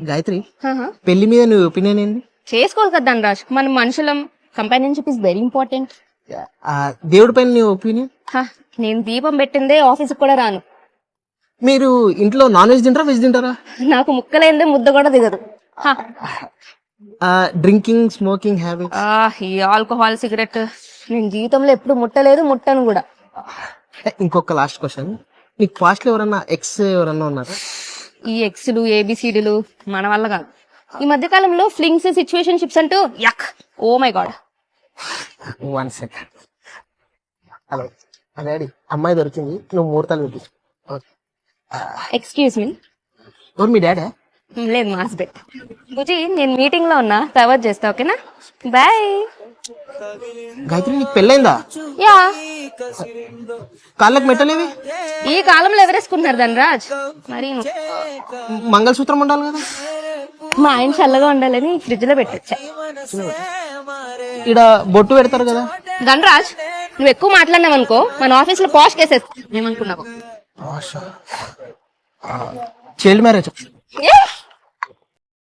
గాయత్రి, పెళ్లి మీద నీ ఒపీనియన్ ఏంది? చేసుకోవాలి కదా ధనరాజ్, మనం మనుషులం. Companionship is very important. దేవుడి పైన నీ ఒపీనియన్? నేను దీపం పెట్టిందే ఆఫీస్కి కూడా రాను. మీరు ఇంట్లో నాన్ వెజ్ తింటారా, వెజ్ తింటారా? నాకు ముక్కలైందే ముద్ద కూడా దిగదు. Drinking, smoking habit? ఈ ఆల్కహాల్, సిగరెట్ నేను జీవితంలో ఎప్పుడు ముట్టలేదు, ముట్టను కూడా. ఇంకొక లాస్ట్ క్వశ్చన్, నీకు పాస్ట్ లో ఎవరన్నా ఎక్స్ ఎవరన్నా ఉన్నారా? ఈ ఎక్స్లు, ఏబిసిడీలు మన వల్ల కాదు. ఈ మధ్య కాలంలో ఫ్లింగ్స్, సిచ్యువేషన్షిప్స్ అంటూ yuck. Oh my god. 1 second. Hello daddy, అమ్మాయి దొరికింది, నువ్వు ముహూర్తాలు పెట్టు. Excuse me. ఎవరు మీ డాడీ? లేదు, మా హస్బెండ్. బుజీ, నేను మీటింగ్ లో ఉన్నా, తర్వాత చేస్తా, ఓకేనా? బాయ్. గాయత్రి, నీకు పెళ్ళైందా? యా. కాళ్ళకి మెట్టలేవి? ఈ కాలంలో ఎవరేసుకుంటున్నారు ధనరాజ్? మరి మంగళసూత్రం ఉండాలి కదా. మా ఆయన చల్లగా ఉండాలని ఫ్రిడ్జ్ లో పెట్టొచ్చా. ఇక్కడ బొట్టు పెడతారు కదా. ధనరాజ్, నువ్వు ఎక్కువ మాట్లాడినావు అనుకో, మన ఆఫీస్ లో పాష్ కేసేస్తా. ఏమనుకున్నావు? Child marriage.